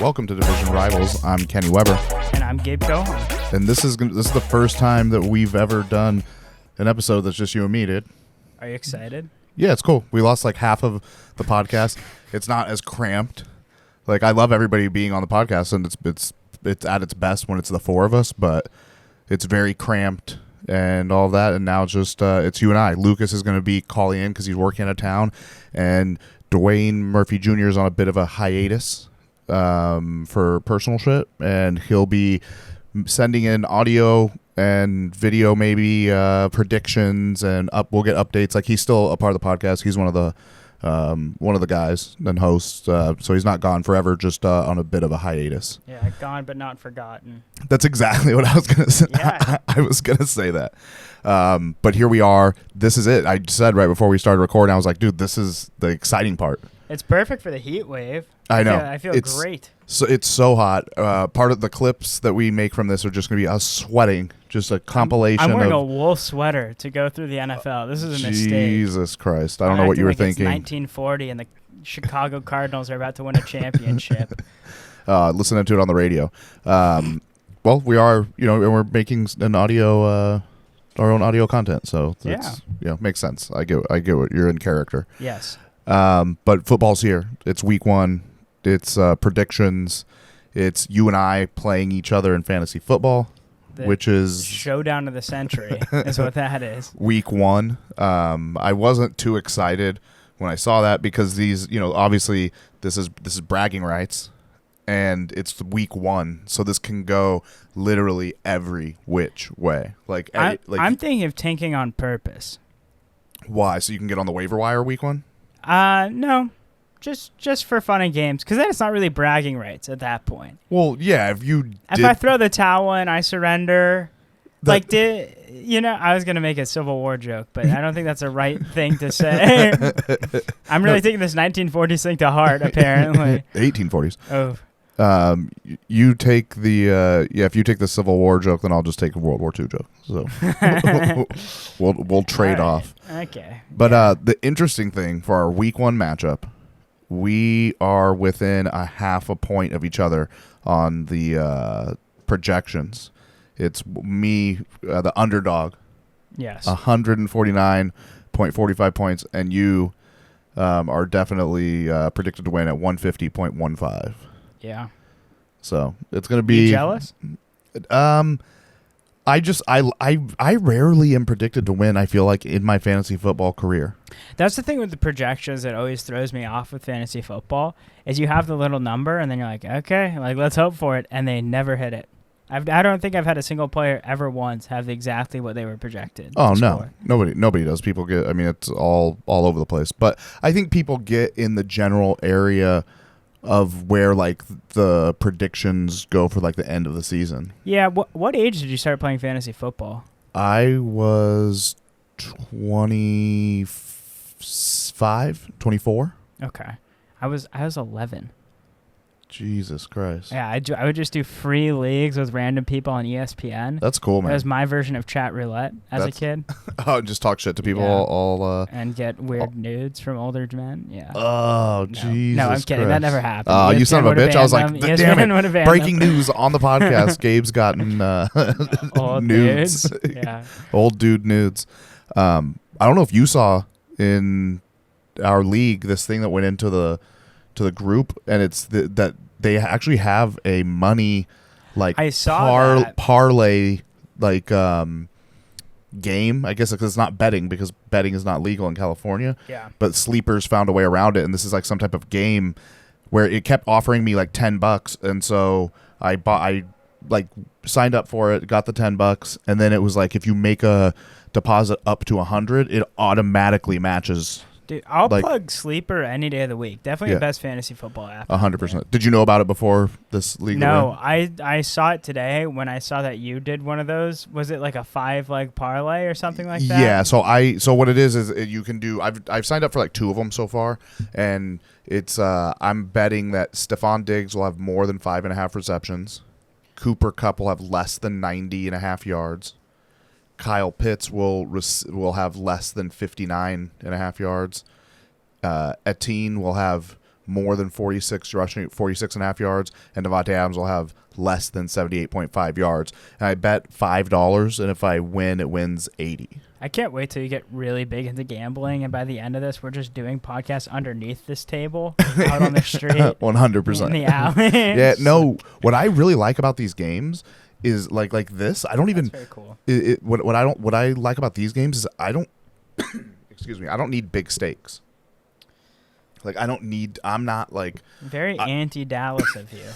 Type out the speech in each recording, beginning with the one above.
Welcome to Division Rivals. I'm Kenny Weber. And I'm Gabe Cohen. And this is the first time that we've ever done an episode that's just you and me, dude. Are you excited? Yeah, it's cool. We lost like half of the podcast. It's not as cramped. Like, I love everybody being on the podcast, and it's at its best when it's the four of us, but it's very cramped and all that. And now it's just it's you and I. Lucas is going to be calling in because he's working out of town, and Dwayne Murphy Jr. is on a bit of a hiatus for personal shit, and he'll be sending in audio and video, maybe predictions, and we'll get updates. Like, he's still a part of the podcast. He's one of the guys and hosts, so he's not gone forever, just on a bit of a hiatus. Yeah, gone but not forgotten. That's exactly what I was gonna say. Yeah. I was gonna say that, but here we are. This is it. I said right before we started recording, I was like, dude, this is the exciting part. It's perfect for the heat wave. I know. I feel great. So it's so hot. Part of the clips that we make from this are just going to be us sweating. Just a compilation. I'm wearing a wool sweater to go through the NFL. This is a mistake. Jesus Christ. I don't know what you were thinking. It's 1940 and the Chicago Cardinals are about to win a championship. Listening to it on the radio. Well, we are, and we're making an audio, our own audio content. So it's, makes sense. I get what you're in character. Yes. But football's here. It's week 1. It's predictions. It's you and I playing each other in fantasy football, which is showdown of the century is what that is. Week 1. I wasn't too excited when I saw that because these, obviously this is bragging rights, and it's week 1, so this can go literally every which way. I'm thinking of tanking on purpose. Why? So you can get on the waiver wire week 1? No. Just for fun and games, because then it's not really bragging rights at that point. Well, yeah, if I throw the towel in, I surrender. I was going to make a Civil War joke, but I don't think that's the right thing to say. I'm really taking this 1940s thing to heart, apparently. 1840s. Oh. You take the if you take the Civil War joke, then I'll just take a World War II joke. So we'll trade off. Okay. But the interesting thing for our week 1 matchup, we are within a half a point of each other on the projections. It's me, the underdog. Yes. 149.45 points, and you are definitely predicted to win at 150.15. Yeah. So it's going to be. You jealous? I rarely am predicted to win, I feel like, in my fantasy football career. That's the thing with the projections that always throws me off with fantasy football, is you have the little number and then you're like, okay, let's hope for it, and they never hit it. I don't think I've had a single player ever once have exactly what they were projected. Oh, no. Nobody does. People get, it's all over the place. But I think people get in the general area of where the predictions go for the end of the season. Yeah, what age did you start playing fantasy football? I was 24. Okay. I was 11. Jesus Christ. Yeah, I would just do free leagues with random people on ESPN. That's cool, man. That was my version of chat roulette as a kid. Oh, just talk shit to people and get weird nudes from older men. Yeah. Oh, Jesus. No, I'm kidding. Christ. That never happened. Oh, you son of a bitch. I was like, damn it. Breaking news on the podcast. Gabe's gotten old nudes. Yeah. Old dude nudes. I don't know if you saw in our league this thing that went into the group, and it's that they actually have a money I saw parlay game. I guess it's not betting because betting is not legal in California. Yeah. But sleepers found a way around it, and this is some type of game where it kept offering me $10, and so I signed up for it, got the $10, and then it was if you make a deposit up to 100, it automatically matches. Dude, I'll plug Sleeper any day of the week. Definitely the best fantasy football app. 100%. Did you know about it before this league? No, I saw it today when I saw that you did one of those. Was it a 5-leg parlay or something like that? Yeah. So what it is you can do. I've signed up for 2 of them so far, and it's I'm betting that Stephon Diggs will have more than 5.5 receptions. Cooper Kupp will have less than 90.5 yards. Kyle Pitts will have less than 59.5 yards. Etienne will have more than 46 rushing, 46 and a half yards, and Devontae Adams will have less than 78.5 yards. And I bet $5, and if I win, it wins 80. I can't wait till you get really big into gambling, and by the end of this, we're just doing podcasts underneath this table out on the street. 100%. In the alley. Yeah, no, what I really like about these games is like this. I don't even. That's very cool. What I like about these games is I don't. Excuse me. I don't need big stakes. Like I'm not like. Very anti-Dallas of you.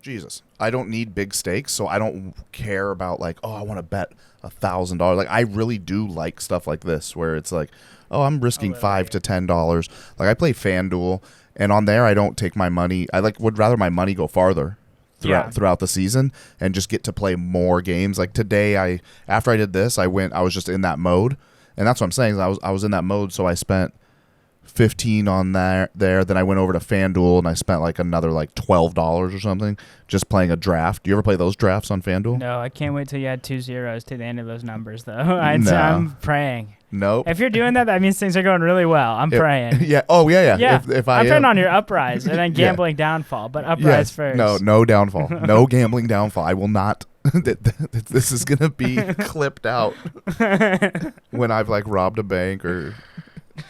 Jesus, I don't need big stakes, so I don't care about like, oh, I want to bet $1,000. Like, I really do like stuff like this where it's like, oh, I'm risking $5 to $10. Like, I play FanDuel, and on there, I don't take my money. I would rather my money go farther throughout the season and just get to play more games. Like today, after I did this, I was just in that mode, and that's what I'm saying. Is I was in that mode, so I spent 15 on there. Then I went over to FanDuel and I spent like another like $12 or something just playing a draft. Do you ever play those drafts on FanDuel? No, I can't wait till you add 2 zeros to the end of those numbers, though. I'm praying. Nope. If you're doing that, that means things are going really well. I'm praying. Yeah. Oh, yeah. Yeah. If I'm praying on your uprise and then gambling downfall, but uprise first. No downfall. No gambling downfall. I will not. This is gonna be clipped out when I've like robbed a bank or.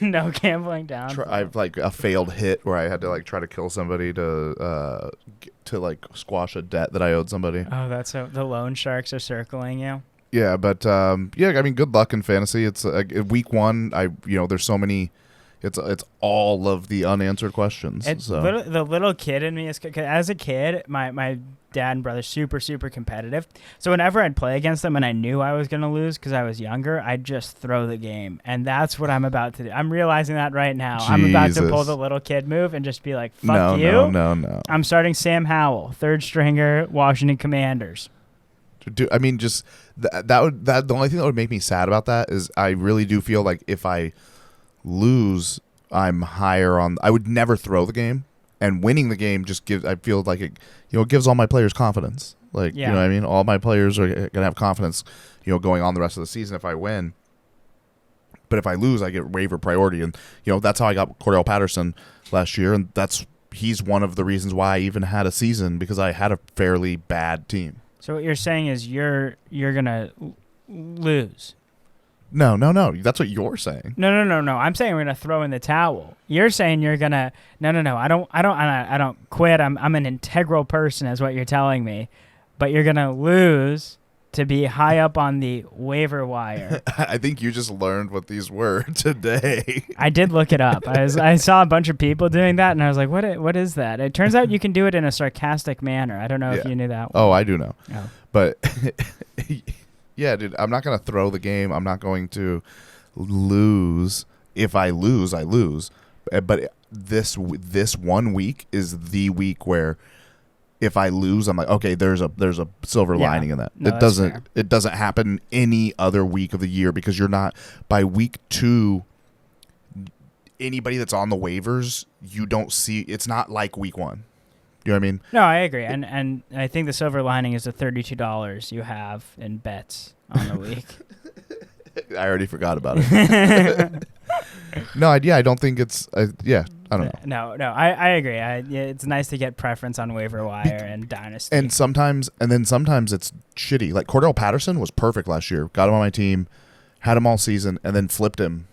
No gambling down. I've like a failed hit where I had to like try to kill somebody to like squash a debt that I owed somebody. Oh, that's the loan sharks are circling you. Yeah, but I mean, good luck in fantasy. It's week 1. There's so many. It's all of the unanswered questions. The little kid in me is, as a kid, my dad and brother super competitive. So whenever I'd play against them and I knew I was going to lose because I was younger, I'd just throw the game. And that's what I'm about to do. I'm realizing that right now. Jesus. I'm about to pull the little kid move and just be like, fuck you. No. I'm starting Sam Howell, 3rd stringer, Washington Commanders. I mean, just the only thing that would make me sad about that is I really do feel like if I lose, I'm higher on. I would never throw the game, and winning the game just gives. I feel like it, gives all my players confidence. Like, you know what I mean? All my players are gonna have confidence, going on the rest of the season if I win. But if I lose, I get waiver priority, and that's how I got Cordell Patterson last year, and he's one of the reasons why I even had a season because I had a fairly bad team. So what you're saying is you're gonna lose. No. That's what you're saying. No. I'm saying we're gonna throw in the towel. You're saying you're gonna. No. I don't quit. I'm an integral person, is what you're telling me. But you're gonna lose to be high up on the waiver wire. I think you just learned what these were today. I did look it up. I saw a bunch of people doing that, and I was like, what is that? It turns out you can do it in a sarcastic manner. I don't know if you knew that one. Oh, I do know. Oh. But, yeah, dude, I'm not going to throw the game. I'm not going to lose. If I lose, I lose. But this 1 week is the week where if I lose, I'm like, okay, there's a silver lining in that. No, it doesn't happen any other week of the year because you're not by week 2. Anybody that's on the waivers, you don't see. It's not like week 1. You know what I mean? No, I agree, and I think the silver lining is the $32 you have in bets on the week. I already forgot about it. No idea. I don't think it's. I don't know. No. I agree. It's nice to get preference on waiver wire and dynasty. And sometimes it's shitty. Like Cordell Patterson was perfect last year. Got him on my team, had him all season, and then flipped him.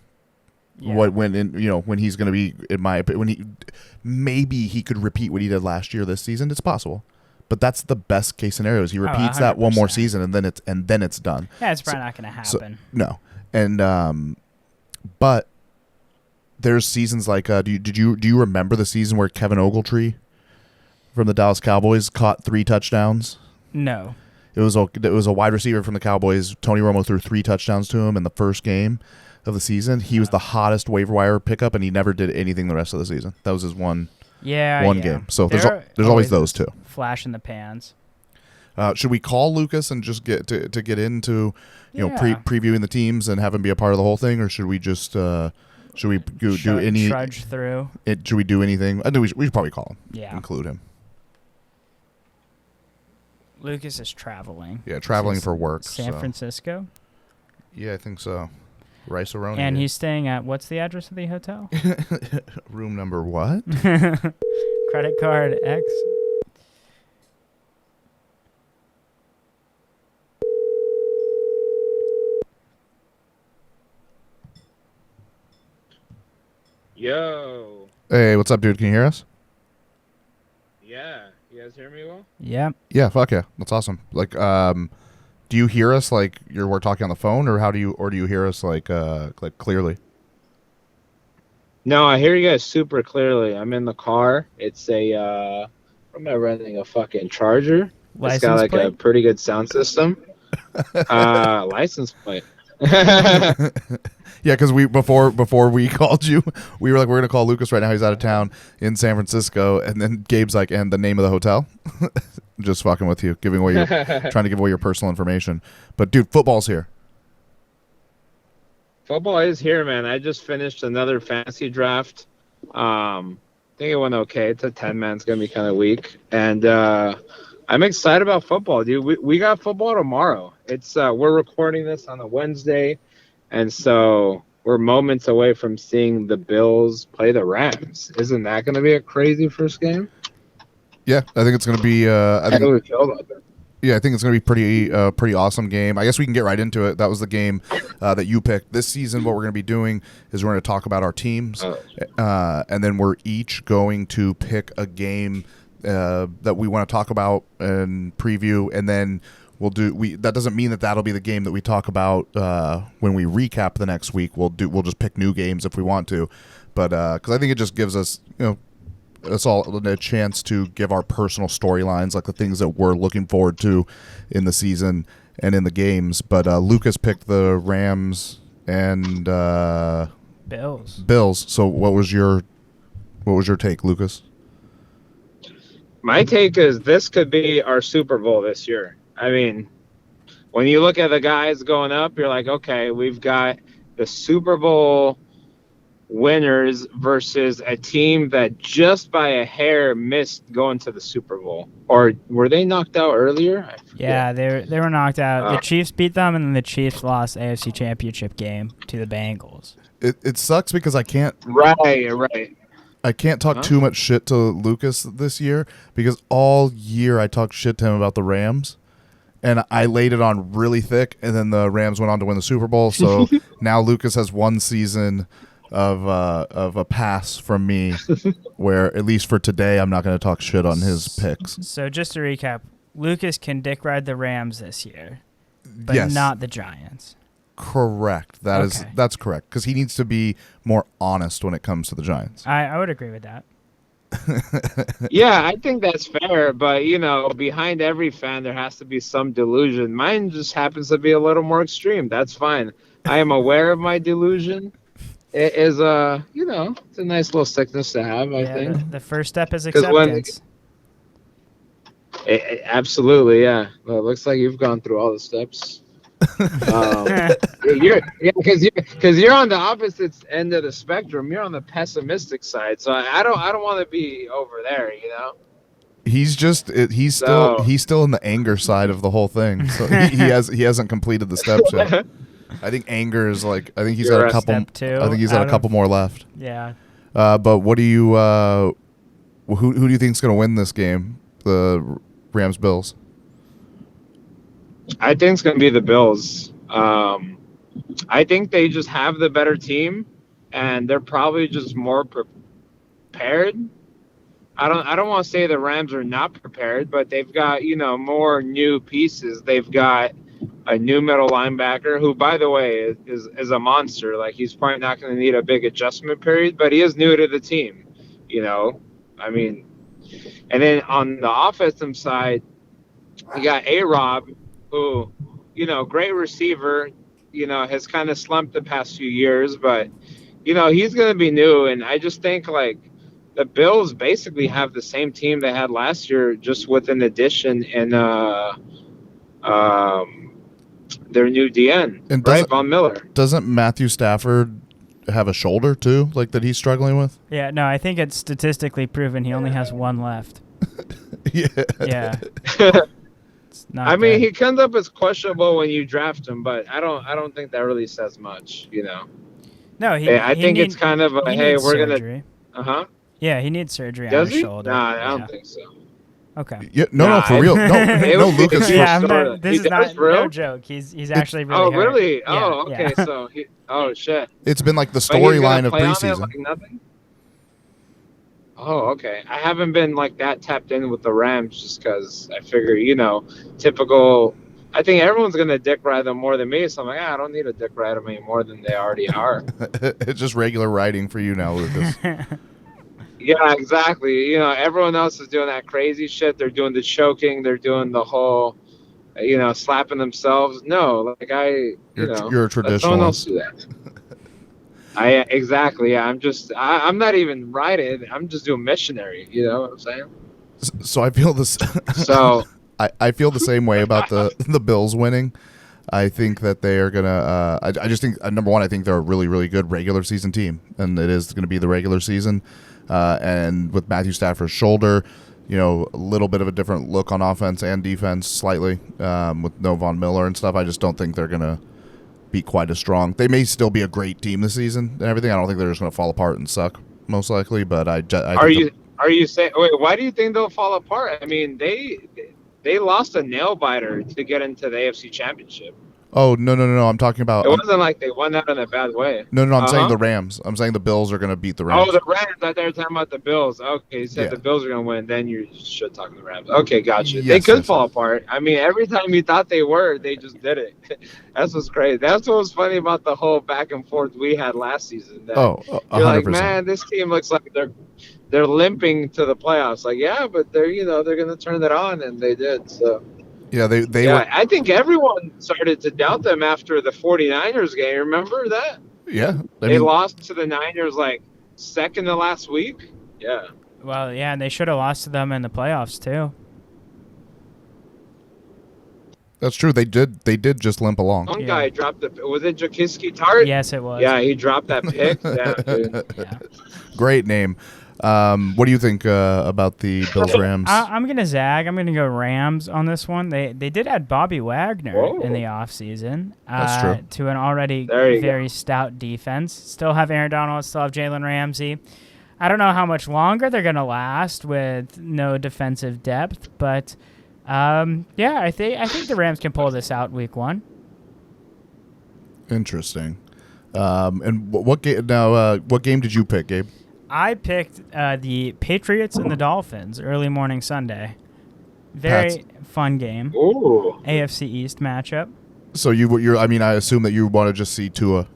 Yeah. When he's going to be in my opinion, maybe he could repeat what he did last year this season. It's possible. But that's the best case scenario. Is he repeats that one more season and then it's done. Yeah, it's probably not going to happen. So, no, and but there's seasons like do you remember the season where Kevin Ogletree from the Dallas Cowboys caught 3 touchdowns? No, it was a wide receiver from the Cowboys. Tony Romo threw 3 touchdowns to him in the first game of the season. He was the hottest waiver wire pickup, and he never did anything the rest of the season. That was his one game. So there's always those two. Flash in the pans. Should we call Lucas and just get into previewing the teams and have him be a part of the whole thing, or should we just do any trudge through? Should we do anything? I think we should probably call him. Yeah, include him. Lucas is traveling. Yeah, traveling for work. San Francisco. Yeah, I think so. Rice-A-Roni. And he's staying at, what's the address of the hotel? Room number what? Credit card X. Yo. Hey, what's up, dude? Can you hear us? Yeah. You guys hear me well? Yep. Yeah, fuck yeah. That's awesome. Like, do you hear us like we're talking on the phone, or do you hear us like clearly? No, I hear you guys super clearly. I'm in the car. It's a what am I renting? A fucking Charger. It's got like a pretty good sound system. License plate. Yeah, because before we called you, we were like, we're gonna call Lucas right now. He's out of town in San Francisco, and then Gabe's like, and the name of the hotel. Just fucking with you, trying to give away your personal information. But dude, football's here. Football is here, man. I just finished another fantasy draft. I think it went okay. It's a 10-man. It's gonna be kind of weak, and I'm excited about football, dude. We got football tomorrow. It's we're recording this on a Wednesday. And so we're moments away from seeing the Bills play the Rams. Isn't that going to be a crazy first game? Yeah, I think it's going to be. How do we feel about that? Yeah, I think it's going to be pretty awesome game. I guess we can get right into it. That was the game that you picked. This season, what we're going to be doing is we're going to talk about our teams, and then we're each going to pick a game that we want to talk about and preview, and then that doesn't mean that'll be the game that we talk about when we recap the next week. We'll just pick new games if we want to, but because I think it just gives us us all a chance to give our personal storylines, like the things that we're looking forward to in the season and in the games. But Lucas picked the Rams and Bills. So what was your take, Lucas? My take is this could be our Super Bowl this year. I mean, when you look at the guys going up, you're like, okay, we've got the Super Bowl winners versus a team that just by a hair missed going to the Super Bowl. Or were they knocked out earlier? Yeah, they were knocked out. The Chiefs beat them, and then the Chiefs lost AFC Championship game to the Bengals. It sucks because I can't. Right. I can't talk too much shit to Lucas this year because all year I talked shit to him about the Rams. And I laid it on really thick, and then the Rams went on to win the Super Bowl. So now Lucas has one season of a pass from me, where at least for today I'm not going to talk shit on his picks. So just to recap, Lucas can dick ride the Rams this year, but not the Giants. Correct. That's correct because he needs to be more honest when it comes to the Giants. I would agree with that. Yeah, I think that's fair, but behind every fan there has to be some delusion. Mine just happens to be a little more extreme. That's fine. I am aware of my delusion. It is it's a nice little sickness to have, I think. The first step is acceptance. Absolutely, yeah. Well, it looks like you've gone through all the steps. Because you're on the opposite end of the spectrum. You're on the pessimistic side, so I don't want to be over there. He's still in the anger side of the whole thing. So he hasn't completed the steps yet. I think anger is like he's got a couple. I think he's got a couple more left. Yeah. But what do you? Who do you think's going to win this game? The Rams Bills. I think it's going to be the Bills. I think they just have the better team, and they're probably just more prepared. I don't want to say the Rams are not prepared, but they've got more new pieces. They've got a new middle linebacker who, by the way, is a monster. Like, he's probably not going to need a big adjustment period, but he is new to the team. I mean, and then on the offensive side, you got A-Rob, who, great receiver, has kind of slumped the past few years, but, he's going to be new. And I just think, the Bills basically have the same team they had last year, just with an addition in their new DN, and right, Von Miller. Doesn't Matthew Stafford have a shoulder, too, that he's struggling with? Yeah, no, I think it's statistically proven he only has one left. Yeah. Yeah. It's not. I mean, good. he comes up as questionable when you draft him, but I don't think that really says much. No, I think it's kind of a he hey, needs we're gonna. surgery. Huh? Yeah, he needs surgery on Does his he? shoulder. Nah, I Yeah. don't think so. Okay. Yeah, no, Nah, for real. No, it no, would be a Lucas. good Yeah, story. this He is does, not for real? no joke. He's actually really Oh, hurt. really? Yeah, Oh, okay. yeah. So, oh shit. It's been like the But he's gonna storyline of play on it preseason. like nothing. Oh, okay. I haven't been like that tapped in with the Rams just because I figure, typical. I think everyone's gonna dick ride them more than me, so I'm like, I don't need to dick ride them any more than they already are. It's just regular writing for you now, Lucas. Yeah, exactly. Everyone else is doing that crazy shit. They're doing the choking. They're doing the whole, slapping themselves. No, like You're a let someone else traditionalist. do that. Exactly. Yeah, I'm not even riding. I'm just doing missionary. You know what I'm saying? So I feel this. So I feel the same way about the Bills winning. I think that they are gonna. I just think number one, I think they're a really, really good regular season team, and it is going to be the regular season. And with Matthew Stafford's shoulder, a little bit of a different look on offense and defense, slightly with no Von Miller and stuff. I just don't think they're gonna be quite as strong. They may still be a great team this season and everything. I don't think they're just gonna fall apart and suck, most likely. But I think are you saying? Wait, why do you think they'll fall apart? I mean, they lost a nail biter to get into the AFC Championship. Oh, no. I'm talking about. It wasn't like they won that in a bad way. No. I'm saying the Rams. I'm saying the Bills are going to beat the Rams. Oh, the Rams. I thought they were talking about the Bills. Okay, you said the Bills are going to win. Then you should talk to the Rams. Okay, gotcha. They could fall apart. I mean, every time you thought they were, they just did it. That's what's crazy. That's what was funny about the whole back and forth we had last season. That you're 100%. Like, man, this team looks like they're limping to the playoffs. Like, yeah, but they're going to turn that on, and they did. So. Yeah, they were. I think everyone started to doubt them after the 49ers game. Remember that? Yeah. They lost to the Niners like second to last week. Yeah. Well, yeah, and they should have lost to them in the playoffs too. That's true. They did just limp along. One guy dropped was it Jaquiski Tart? Yes, it was. Yeah, he dropped that pick. Yeah, dude. Yeah. Great name. What do you think about the Bills Rams? I'm going to zag. I'm going to go Rams on this one. They did add Bobby Wagner in the offseason That's true. to an already very stout defense. Still have Aaron Donald, still have Jalen Ramsey. I don't know how much longer they're going to last with no defensive depth, but I think the Rams can pull this out week 1. Interesting. And what game? Now, what game did you pick, Gabe? I picked the Patriots and the Dolphins early morning Sunday. Very fun game. Ooh. AFC East matchup. So I assume that you want to just see Tua.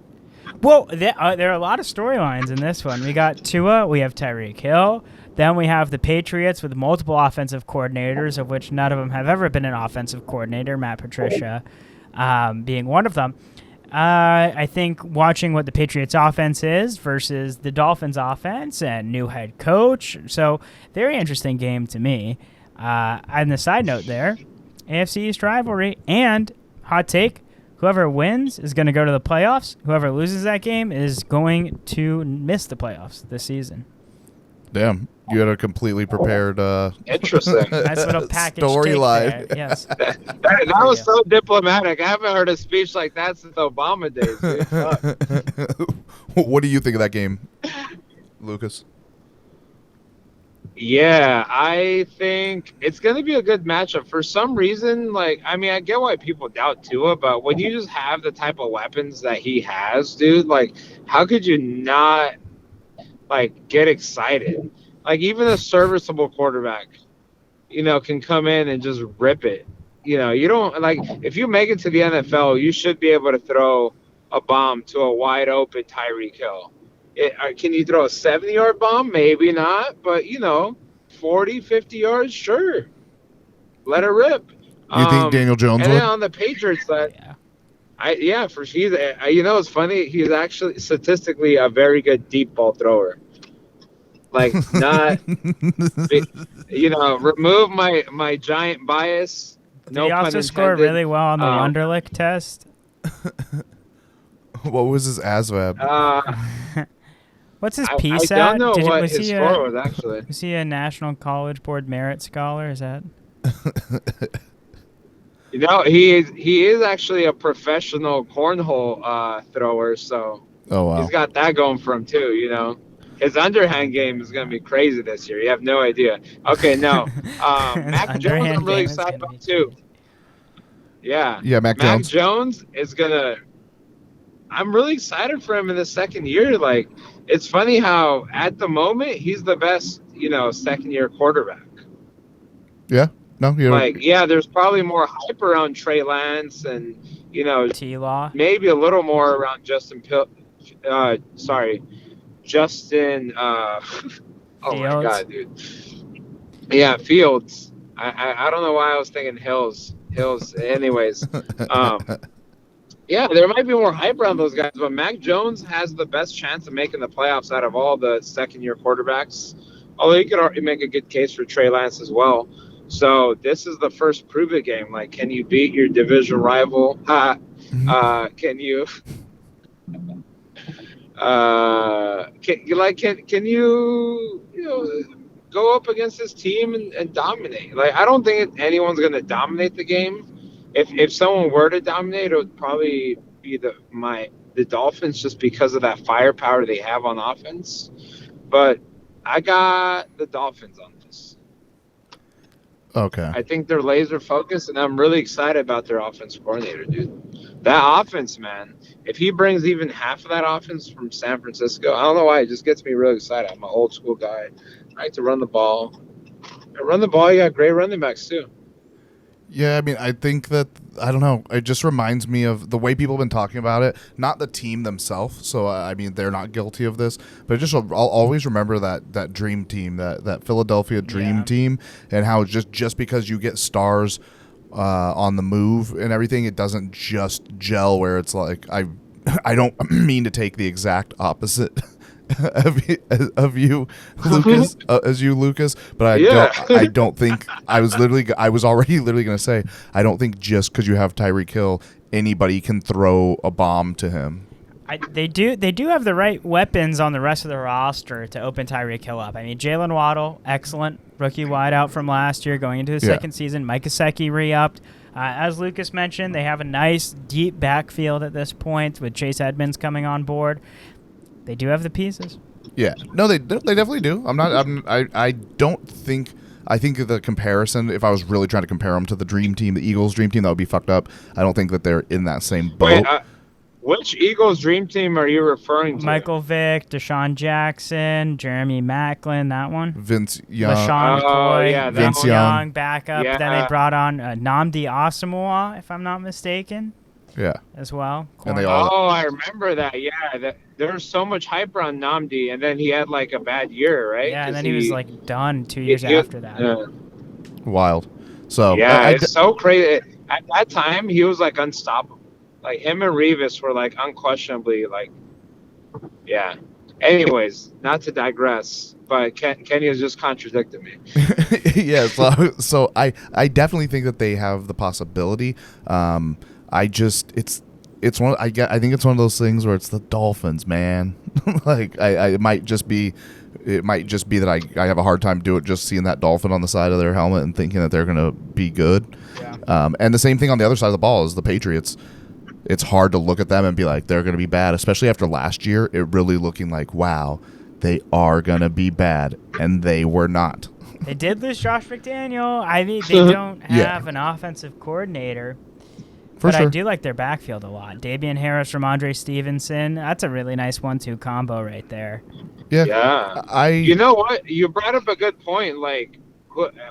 Well, there are a lot of storylines in this one. We got Tua, we have Tyreek Hill, then we have the Patriots with multiple offensive coordinators, of which none of them have ever been an offensive coordinator, Matt Patricia being one of them. I think watching what the Patriots offense is versus the Dolphins offense and new head coach. So very interesting game to me. On the side note there, AFC East rivalry and hot take, whoever wins is going to go to the playoffs. Whoever loses that game is going to miss the playoffs this season. Damn. You had a completely prepared interesting. Nice little package storyline. Yes. that was so diplomatic. I haven't heard a speech like that since the Obama days. What do you think of that game, Lucas? Yeah, I think it's going to be a good matchup. For some reason, I get why people doubt Tua, but when you just have the type of weapons that he has, dude, how could you not, get excited? Even a serviceable quarterback, can come in and just rip it. You don't, if you make it to the NFL, you should be able to throw a bomb to a wide open Tyreek Hill. Can you throw a 70-yard bomb? Maybe not, but 40, 50 yards, sure. Let it rip. You think Daniel Jones and would? then on the Patriots side, it's funny. He's actually statistically a very good deep ball thrower. Not, remove my giant bias. Did he also score really well on the Wonderlic test? What was his ASVAB? What's his PSAT? I don't know what his score was, actually. Was he a National College Board Merit Scholar? Is that? He is actually a professional cornhole thrower, so Oh he's wow. got that going for him too. His underhand game is going to be crazy this year. You have no idea. Okay, no, His Mac Jones, I'm underhand really game is excited gonna be about too. crazy. Yeah, Yeah, Mac Mac Jones. Jones is gonna. I'm really excited for him in the second year. Like, it's funny how at the moment he's the best, second year quarterback. Yeah. No, Like, yeah, there's probably more hype around Trey Lance and T-Law. maybe a little more around Justin. Oh my Fields. God, dude. Yeah, Fields. I don't know why I was thinking Hills. Anyways, um, yeah, there might be more hype around those guys, but Mac Jones has the best chance of making the playoffs out of all the second-year quarterbacks. Although you could already make a good case for Trey Lance as well. So this is the first prove-it game. Like, can you beat your division rival? Can you? Can you go up against this team and dominate? Like, I don't think anyone's going to dominate the game. If someone were to dominate, it would probably be the Dolphins, just because of that firepower they have on offense. But I got the Dolphins on this. Okay. I think they're laser focused, and I'm really excited about their offense coordinator, dude. That offense, man. If he brings even half of that offense from San Francisco, I don't know why, it just gets me really excited. I'm an old school guy. I like to run the ball. Run the ball, you got great running backs too. Yeah, I mean, I think that, I don't know, it just reminds me of the way people have been talking about it, not the team themselves, so, I mean, they're not guilty of this, but I'll always remember that dream team, that Philadelphia dream team, and how just because you get stars on the move and everything, it doesn't just gel, where it's like, I don't mean to take the exact opposite of you, Lucas, Lucas, but I don't think I was already literally going to say, I don't think just because you have Tyreek Hill, anybody can throw a bomb to him. They do have the right weapons on the rest of the roster to open Tyreek Hill up. I mean, Jalen Waddle, excellent rookie wideout from last year, going into his second season. Mike Gesicki re-upped. As Lucas mentioned, they have a nice deep backfield at this point with Chase Edmonds coming on board. They do have the pieces. Yeah, no, they definitely do. I don't think. I think the comparison, if I was really trying to compare them to the dream team, the Eagles' dream team, that would be fucked up. I don't think that they're in that same boat. Wait, which Eagles dream team are you referring to? Michael Vick, Deshaun Jackson, Jeremy Maclin, that one. Vince Young. LaShawn McCoy, Vince Young, backup. Yeah. Then they brought on Nnamdi Asomugha, if I'm not mistaken. Yeah. As well. And they all. Oh, I remember that. Yeah, there was so much hype around Nnamdi, and then he had like a bad year, right? Yeah, and then he was like done 2 years after that. Yeah. Wild. So yeah, it's so crazy. At that time, he was like unstoppable. Like him and Revis were like unquestionably like, yeah. Anyways, not to digress, but Kenny has just contradicted me. Yeah. So I definitely think that they have the possibility. I think it's one of those things where it's the Dolphins, man. Like it might just be that I have a hard time just seeing that dolphin on the side of their helmet and thinking that they're gonna be good. Yeah. And the same thing on the other side of the ball is the Patriots. It's hard to look at them and be like they're gonna be bad, especially after last year. It really looking like, wow, they are gonna be bad, and they were not. They did lose Josh McDaniel. I mean, they don't have an offensive coordinator. But I do like their backfield a lot. Damian Harris, Ramondre Stevenson. That's a really nice 1-2 combo right there. Yeah. Yeah. You know what? You brought up a good point. Like,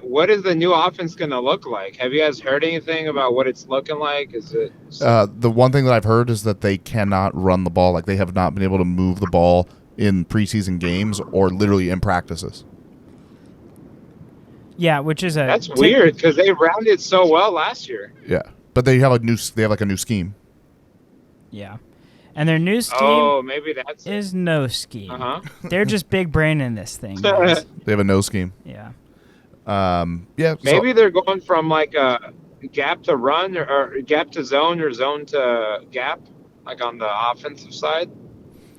what is the new offense going to look like? Have you guys heard anything about what it's looking like? Is it the one thing that I've heard is that they cannot run the ball. Like, they have not been able to move the ball in preseason games or literally in practices. Yeah, which is that's weird because they rounded so well last year. Yeah, but they have a new scheme. Yeah, and their new scheme maybe that's is no scheme. They're just big brain in this thing. Guys. They have a no scheme. Yeah. Yeah. Maybe they're going from like a gap to run or gap to zone or zone to gap, like on the offensive side.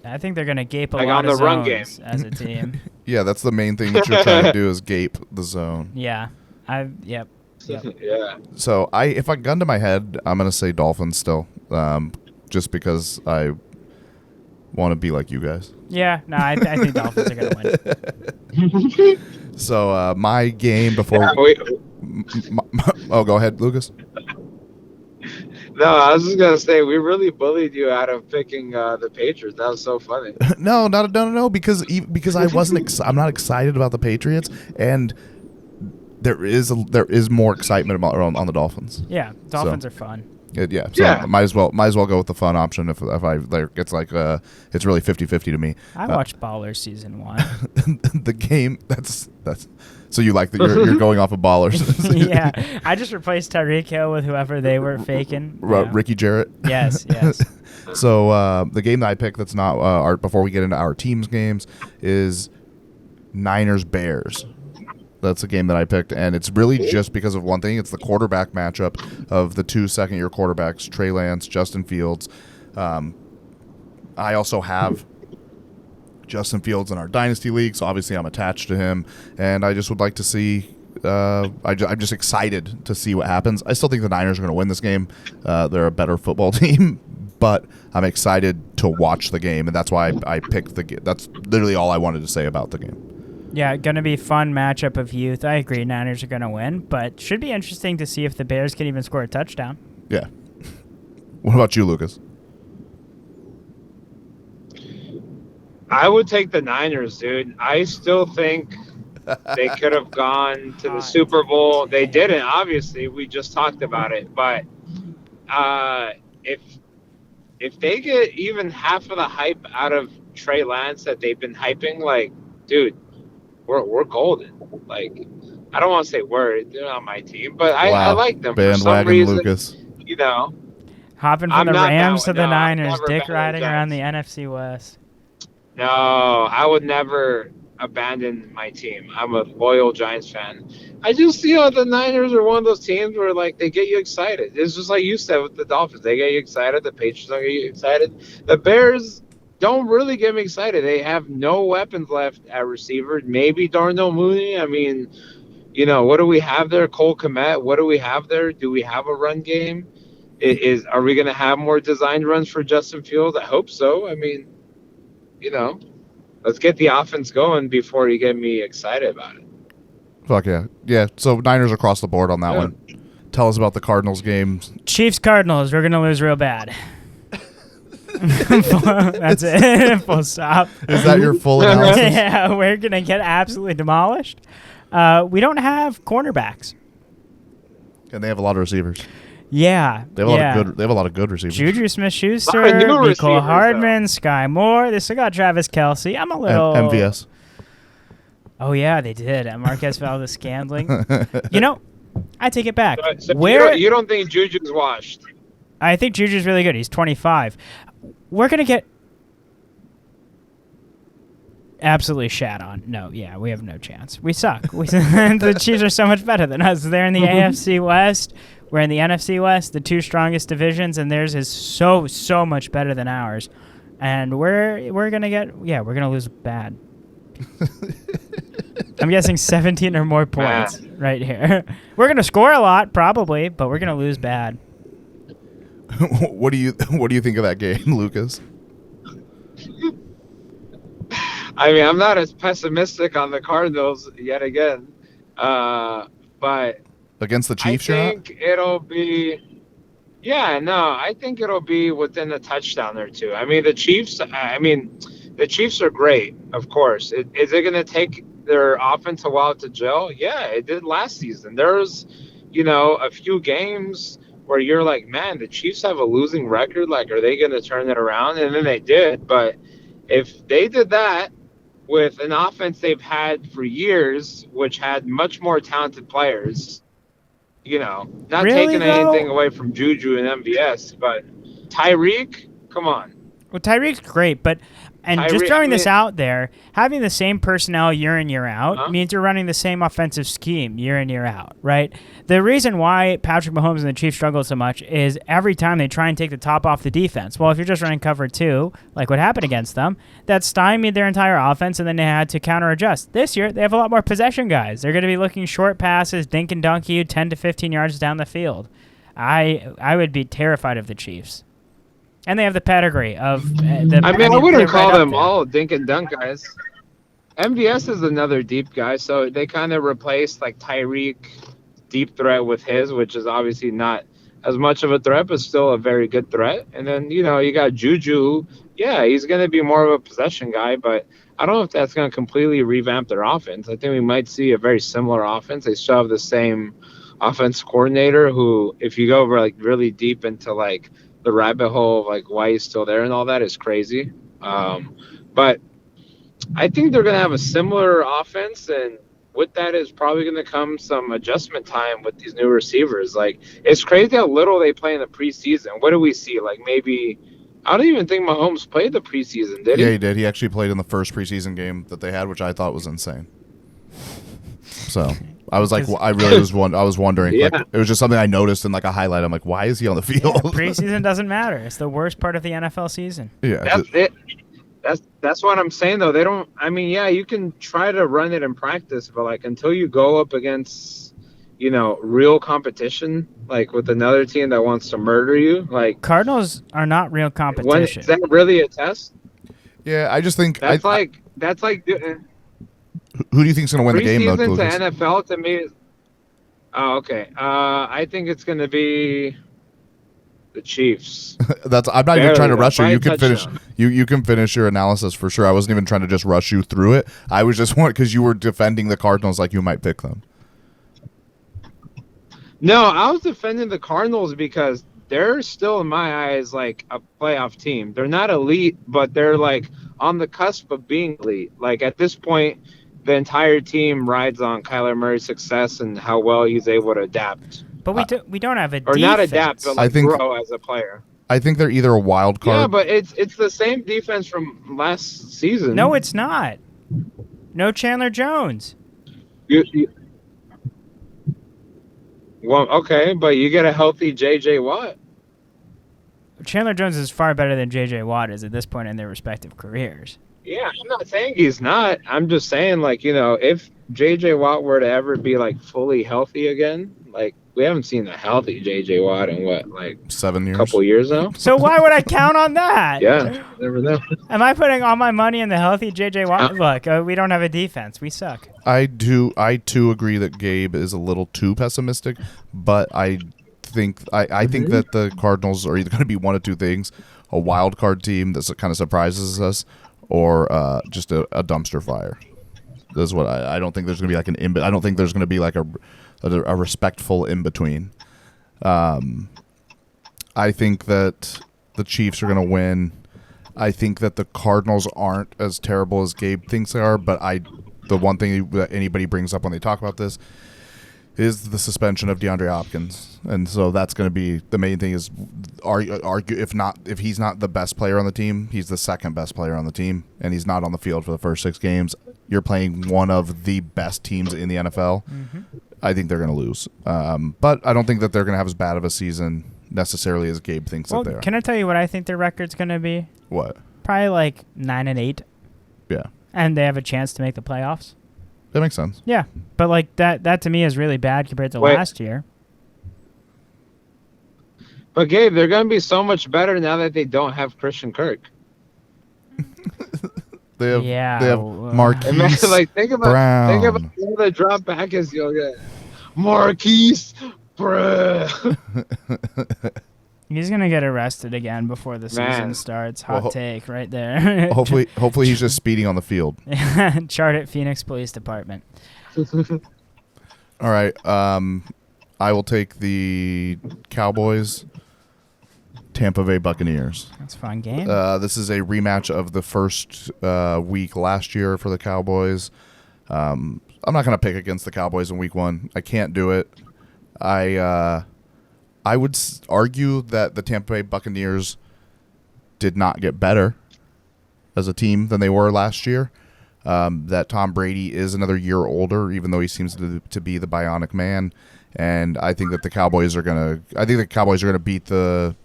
I think they're going to gape a like lot on the of run zones game as a team. Yeah, that's the main thing that you're trying to do is gape the zone. Yeah. Yep. Yep. Yeah. So if I gun to my head, I'm gonna say Dolphins still, just because I want to be like you guys. Yeah, no, I think Dolphins are going to win. So my game before. Oh, go ahead, Lucas. No, I was just gonna say we really bullied you out of picking the Patriots. That was so funny. No, because I wasn't. I'm not excited about the Patriots, and there is more excitement about on the Dolphins. Yeah, Dolphins are fun. So might as well go with the fun option if I like. It's like it's really 50-50 to me. I watched Ballers season 1. The game that's so you like that you're going off of Ballers. Yeah, I just replaced Tyreek Hill with whoever they were faking. Ricky Jarrett. Yes. So the game that I picked that's not our before we get into our team's games is Niners Bears. That's a game that I picked, and it's really just because of one thing. It's the quarterback matchup of the two second-year quarterbacks, Trey Lance, Justin Fields. I also have Justin Fields in our Dynasty League, so obviously I'm attached to him, and I just would like to see I'm just excited to see what happens. I still think the Niners are going to win this game. They're a better football team, but I'm excited to watch the game, and that's why I picked the game. That's literally all I wanted to say about the game. Yeah, going to be fun matchup of youth. I agree, Niners are going to win, but should be interesting to see if the Bears can even score a touchdown. Yeah. What about you, Lucas? I would take the Niners, dude. I still think they could have gone to the Super Bowl. They didn't, obviously. We just talked about it. But if they get even half of the hype out of Trey Lance that they've been hyping, like, dude, we're golden. Like, I don't want to say they're not my team, but I like them for some reason. Lucas. You know, hopping from the Rams to the Niners, dick riding around the NFC West. No, I would never abandon my team. I'm a loyal Giants fan. I just feel the Niners are one of those teams where, like, they get you excited. It's just like you said with the Dolphins. They get you excited. The Patriots don't get you excited. The Bears don't really get me excited. They have no weapons left at receiver. Maybe Darnell Mooney. I mean, you know, what do we have there? Cole Kmet. What do we have there? Do we have a run game? Are we going to have more designed runs for Justin Fields? I hope so. I mean, you know, let's get the offense going before you get me excited about it. Fuck yeah. Yeah, so Niners across the board on that one. Tell us about the Cardinals game. Chiefs-Cardinals. We're going to lose real bad. That's it. Full stop. Is that your full analysis? Yeah, we're going to get absolutely demolished. We don't have cornerbacks. And they have a lot of receivers. Yeah. They have a lot of good receivers. Juju Smith-Schuster, Nicole Hardman, Sky Moore. They still got Travis Kelce. I'm a little... MVS. Oh, yeah, they did. Marquez Valdez-Scantling. You know, I take it back. So you don't think Juju's washed? I think Juju's really good. He's 25. We're going to get absolutely shat on. No, yeah, we have no chance. We suck. The Chiefs are so much better than us. They're in the AFC West. We're in the NFC West, the two strongest divisions, and theirs is so much better than ours. And we're going to lose bad. I'm guessing 17 or more points right here. We're going to score a lot, probably, but we're going to lose bad. What do you think of that game, Lucas? I mean, I'm not as pessimistic on the Cardinals yet again, but against the Chiefs, I think it'll be. Yeah, no, I think it'll be within a touchdown or two. I mean, the Chiefs are great, of course. Is it going to take their offense a while to gel? Yeah, it did last season. There's, a few games where you're like, man, the Chiefs have a losing record. Like, are they going to turn it around? And then they did. But if they did that with an offense they've had for years, which had much more talented players, not really, taking anything away from Juju and MVS, but Tyreek, come on. Well, Tyreek's great, but just throwing this out there, having the same personnel year in, year out means you're running the same offensive scheme year in, year out, right? The reason why Patrick Mahomes and the Chiefs struggle so much is every time they try and take the top off the defense. Well, if you're just running cover 2, like what happened against them, that stymied their entire offense, and then they had to counter adjust. This year, they have a lot more possession guys. They're going to be looking short passes, dink and dunk you 10 to 15 yards down the field. I would be terrified of the Chiefs. And they have the pedigree of I wouldn't call them all dink and dunk guys. MVS is another deep guy, so they kind of replaced like Tyreek deep threat with his, which is obviously not as much of a threat, but still a very good threat. And then, you got Juju. Yeah, he's going to be more of a possession guy, but I don't know if that's going to completely revamp their offense. I think we might see a very similar offense. They still have the same offense coordinator who, if you go over like really deep into like the rabbit hole of like why he's still there and all that is crazy. But I think they're going to have a similar offense, and with that is probably going to come some adjustment time with these new receivers. Like, it's crazy how little they play in the preseason. What do we see? Like, maybe I don't even think Mahomes played the preseason, did he? Yeah, he did. He actually played in the first preseason game that they had, which I thought was insane. So I was like, I was wondering. Yeah. Like, it was just something I noticed in like a highlight. I'm like, why is he on the field? Yeah, preseason doesn't matter. It's the worst part of the NFL season. Yeah, that's it. That's what I'm saying though. They don't. I mean, yeah, you can try to run it in practice, but like until you go up against, real competition, like with another team that wants to murder you, like Cardinals are not real competition. Is that really a test? Yeah, I just think that's like. Who do you think's going to win the game, though, Lucas? To NFL, to me, oh, okay. I think it's going to be the Chiefs. I'm not even trying to rush you. You can finish. You can finish your analysis for sure. I wasn't even trying to just rush you through it. I was just because you were defending the Cardinals like you might pick them. No, I was defending the Cardinals because they're still, in my eyes, like a playoff team. They're not elite, but they're like on the cusp of being elite. Like at this point, the entire team rides on Kyler Murray's success and how well he's able to adapt. But we don't have a or defense. not adapt, but grow as a player. I think they're either a wild card. Yeah, but it's the same defense from last season. No, it's not. No Chandler Jones. Well, okay, but you get a healthy J.J. Watt. Chandler Jones is far better than J.J. Watt is at this point in their respective careers. Yeah, I'm not saying he's not. I'm just saying, like, if J.J. Watt were to ever be, like, fully healthy again, like, we haven't seen a healthy J.J. Watt in, what, like 7 years? A couple years now? So why would I count on that? Yeah, never know. Am I putting all my money in the healthy J.J. Watt? Look, we don't have a defense. We suck. I too agree that Gabe is a little too pessimistic, but I think that the Cardinals are either going to be one of two things: a wild card team that kind of surprises us, or just a dumpster fire. That's what I don't think there's going to be like I don't think there's going to be like a respectful in between. I think that the Chiefs are going to win. I think that the Cardinals aren't as terrible as Gabe thinks they are, but the one thing that anybody brings up when they talk about this is the suspension of DeAndre Hopkins, and so that's going to be the main thing. Is argue if he's not the best player on the team, he's the second best player on the team, and he's not on the field for the first 6 games. You're playing one of the best teams in the NFL. Mm-hmm. I think they're going to lose, but I don't think that they're going to have as bad of a season necessarily as Gabe thinks that they are. Can I tell you what I think their record's going to be? What? Probably like 9-8. Yeah, and they have a chance to make the playoffs. That makes sense. Yeah, but like that to me is really bad compared to last year. But Gabe, they're going to be so much better now that they don't have Christian Kirk. They have Marquise think about the drop back as you'll get Marquise Brown. He's gonna get arrested again before the season starts. Hot take right there. hopefully he's just speeding on the field. Chart at Phoenix Police Department. All right. I will take the Cowboys, Tampa Bay Buccaneers. That's a fun game. This is a rematch of the first week last year for the Cowboys. I'm not going to pick against the Cowboys in week 1. I can't do it. I would argue that the Tampa Bay Buccaneers did not get better as a team than they were last year. That Tom Brady is another year older, even though he seems to be the bionic man. And I think that the Cowboys are gonna beat the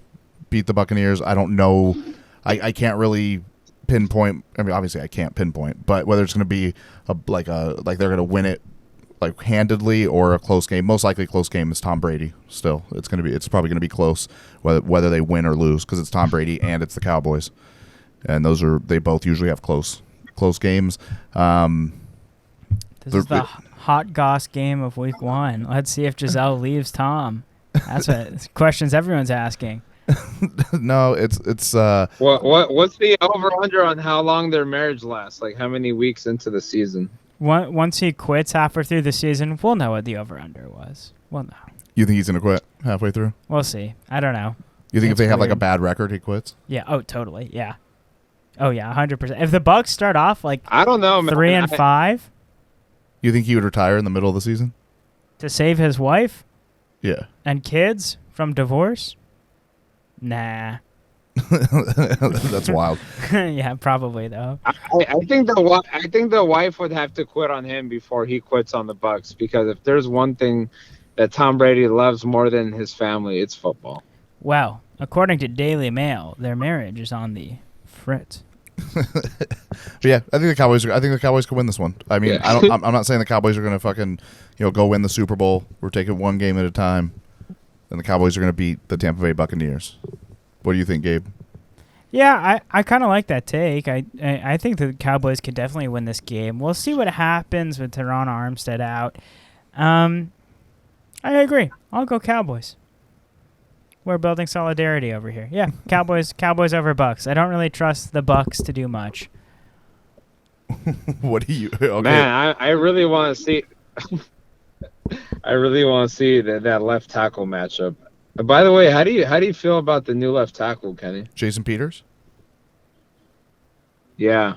Buccaneers. I don't know. I can't really pinpoint. I mean, obviously I can't pinpoint, but whether it's gonna be like they're gonna win it like handedly or a close game. Most likely close game is Tom Brady. Still, it's probably gonna be close whether they win or lose because it's Tom Brady and it's the Cowboys, and they both usually have close games. This is the hot goss game of week 1. Let's see if Giselle leaves Tom. That's what questions everyone's asking. No, it's what's the over under on how long their marriage lasts? Like how many weeks into the season? Once he quits halfway through the season, we'll know what the over under was. We'll know. You think he's gonna quit halfway through? We'll see. I don't know. You think if they have like a bad record, he quits? Yeah. Oh, totally. Yeah. Oh yeah, 100%. If the Bucs start off like I don't know, man. 3-5, you think he would retire in the middle of the season to save his wife? Yeah. And kids from divorce? Nah. That's wild. Yeah, probably though. I think the wife would have to quit on him before he quits on the Bucs, because if there's one thing that Tom Brady loves more than his family, it's football. Well, according to Daily Mail, their marriage is on the fritz. Yeah, I think the Cowboys can win this one. I mean, yeah. I'm not saying the Cowboys are going to fucking go win the Super Bowl. We're taking one game at a time, and the Cowboys are going to beat the Tampa Bay Buccaneers. What do you think, Gabe? Yeah, I kind of like that take. I think the Cowboys could definitely win this game. We'll see what happens with Teron Armstead out. I agree. I'll go Cowboys. We're building solidarity over here. Yeah, Cowboys over Bucks. I don't really trust the Bucks to do much. What do you? Okay. Man, I really want to see. I really want to see that left tackle matchup. By the way, how do you feel about the new left tackle, Kenny? Jason Peters? Yeah.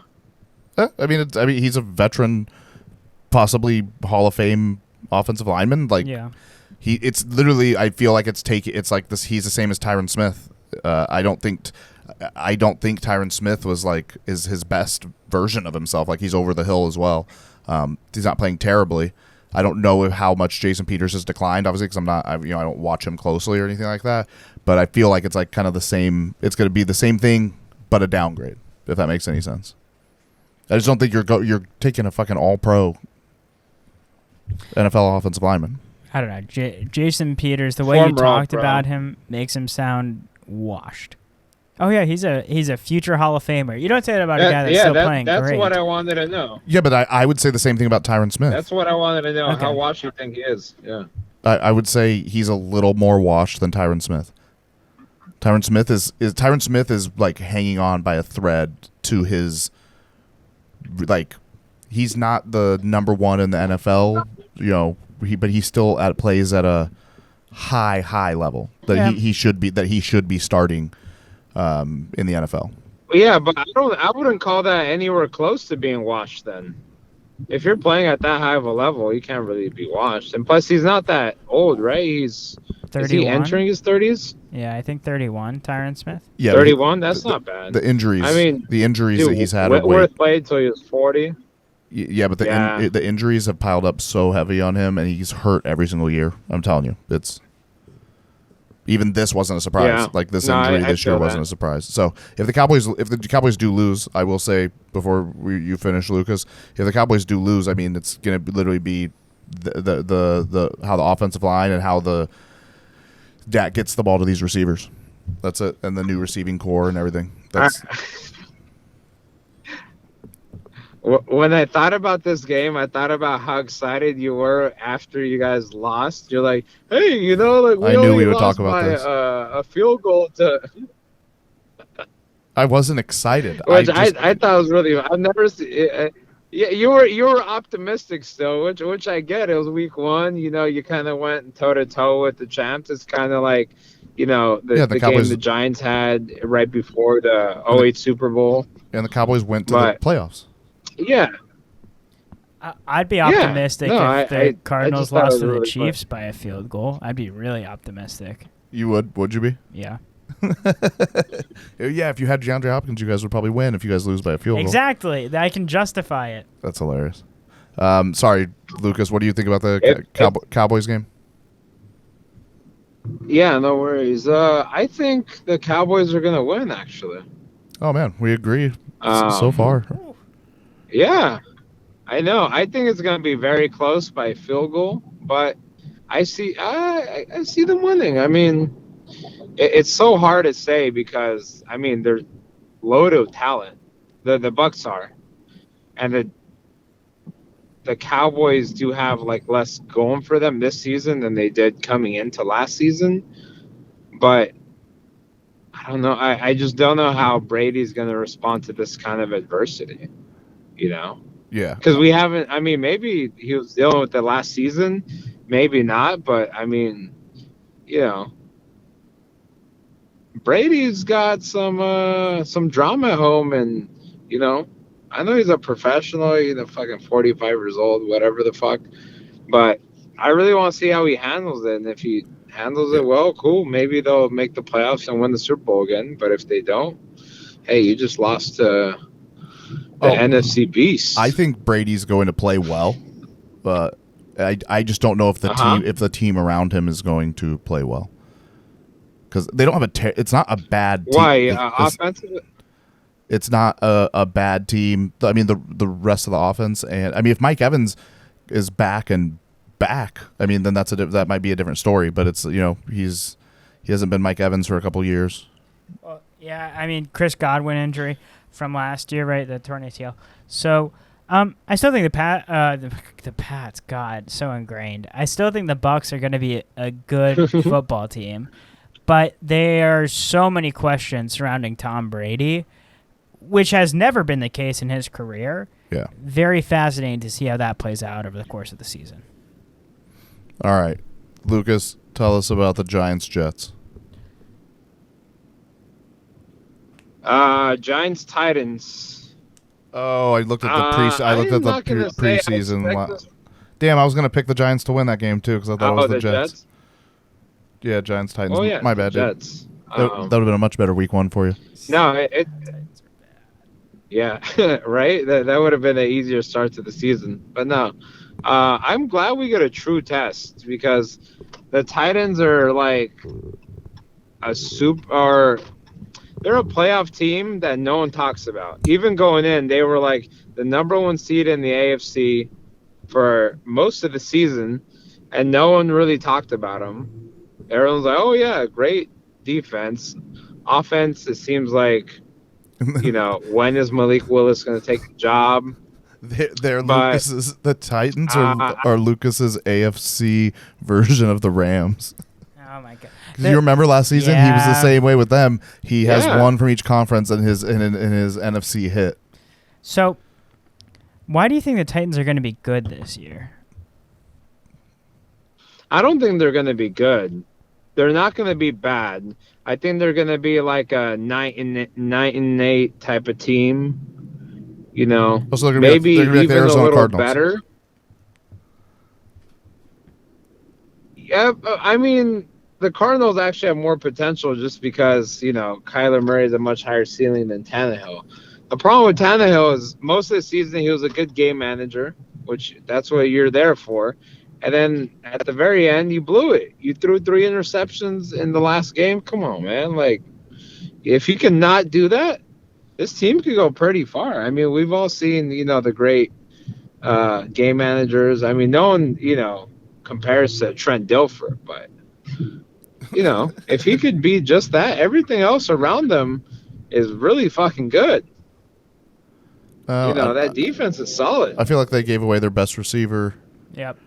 I mean, he's a veteran, possibly Hall of Fame offensive lineman. Like, yeah. It's literally. I feel like it's like this. He's the same as Tyron Smith. I don't think Tyron Smith is his best version of himself. Like, he's over the hill as well. He's not playing terribly. I don't know how much Jason Peters has declined, obviously, because I don't watch him closely or anything like that. But I feel like it's like kind of the same. It's going to be the same thing, but a downgrade, if that makes any sense. I just don't think you're taking a fucking all-pro NFL offensive lineman. I don't know. Jason Peters, the way you talked about him makes him sound washed. Oh yeah, he's a future Hall of Famer. You don't say that about a guy that's still playing great. That's what I wanted to know. Yeah, but I would say the same thing about Tyron Smith. That's what I wanted to know. Okay. How washed you think he is? Yeah. I would say he's a little more washed than Tyron Smith. Tyron Smith is like hanging on by a thread to his, like, he's not the number one in the NFL, but he still plays at a high level that he should be starting in the NFL. Yeah, but I wouldn't call that anywhere close to being washed then. If you're playing at that high of a level, you can't really be washed. And plus, he's not that old, right? Is he entering his 30s? Yeah, I think 31, Tyron Smith. Yeah, 31? That's not bad. The injuries. I mean, the injuries that he's had. Whitworth played until he was 40. Yeah, but the injuries have piled up so heavy on him, and he's hurt every single year. I'm telling you, even this wasn't a surprise. Yeah. Like this injury this year wasn't a surprise. So if the Cowboys do lose, I will say before you finish, Lucas, if the Cowboys do lose, I mean it's going to literally be the how the offensive line and how the Dak gets the ball to these receivers. That's it, and the new receiving core and everything. When I thought about this game, I thought about how excited you were after you guys lost. You're like, hey, we knew we would talk about this. A field goal to. I wasn't excited. Which I thought was really. I've never seen. Yeah, you were optimistic still, which I get. It was week 1. You kind of went toe to toe with the champs. It's kind of like, the game the Giants had right before the 2008 Super Bowl. And the Cowboys went to the playoffs. Yeah. I'd be optimistic if the Cardinals lost to the Chiefs by a field goal. I'd be really optimistic. You would you be? Yeah. Yeah, if you had DeAndre Hopkins, you guys would probably win. If you guys lose by a field goal, Exactly. I can justify it. that's hilarious. Sorry, Lucas. What do you think about the Cowboys game? Yeah, no worries. I think the Cowboys are gonna win. Actually. Oh man, we agree Um, so far. Yeah, I know. I think it's gonna be very close by field goal, but I see them winning. I mean, it's so hard to say because I mean they're loaded of talent. The Bucks are, and the Cowboys do have like less going for them this season than they did coming into last season. But I don't know. I just don't know how Brady's going to respond to this kind of adversity. You know, Yeah. because we haven't. I mean, maybe he was dealing with it last season, maybe not. But I mean, you know, Brady's got some drama at home, and you know, I know he's a professional. He's fucking 45 years old, whatever the fuck. But I really want to see how he handles it, and if he handles it well, cool. Maybe they'll make the playoffs and win the Super Bowl again. But if they don't, hey, you just lost to the NFC beast. I think Brady's going to play well, but I just don't know if the team around him is going to play well. Because they don't have it's not a bad team. Why offensively? It's not a bad team. I mean, the rest of the offense, and I mean, if Mike Evans is back, I mean, then that might be a different story. But it's he hasn't been Mike Evans for a couple years. Well, yeah, I mean, Chris Godwin injury from last year, right? The torn ACL. So, I still think the Pats, God, so ingrained. I still think the Bucks are going to be a good football team, but there are so many questions surrounding Tom Brady, which has never been the case in his career. Yeah. Very fascinating to see how that plays out over the course of the season. All right, Lucas, tell us about the Giants-Jets. Giants Titans. Oh, I looked at the preseason. Damn, I was gonna pick the Giants to win that game too because I thought it was the Jets. Yeah, Giants Titans. Oh, yeah, my bad, Jets. That would have been a much better week one for you. No, yeah, right. That would have been an easier start to the season, but no. I'm glad we get a true test because the Titans are like they're a playoff team that no one talks about. Even going in, they were like the number one seed in the AFC for most of the season, and no one really talked about them. Everyone's like, "Oh yeah, great defense, offense." It seems like, when is Malik Willis going to take the job? The Titans are Lucas's AFC version of the Rams. Oh my God! Because you remember last season, he was the same way with them. He has one from each conference in his NFC hit. So, why do you think the Titans are going to be good this year? I don't think they're going to be good. They're not going to be bad. I think they're going to be like a 9-8 type of team. Maybe even a little Cardinals. Better. Yeah, I mean, the Cardinals actually have more potential just because, Kyler Murray has a much higher ceiling than Tannehill. The problem with Tannehill is most of the season he was a good game manager, which that's what you're there for. And then at the very end, you blew it. You threw 3 interceptions in the last game. Come on, man. Like, if you can not do that, this team could go pretty far. I mean, we've all seen, the great game managers. I mean, no one, compares to Trent Dilfer, but, if he could be just that, everything else around them is really fucking good. That defense is solid. I feel like they gave away their best receiver. Yep.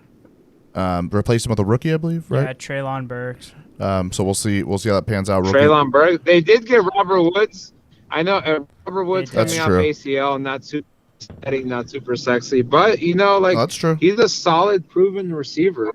Replaced him with a rookie, I believe, right? Yeah, Treylon Burks. So we'll see how that pans out. Treylon Burks. They did get Robert Woods. I know Robert Woods coming off ACL, not super steady, not super sexy, but that's true. He's a solid, proven receiver.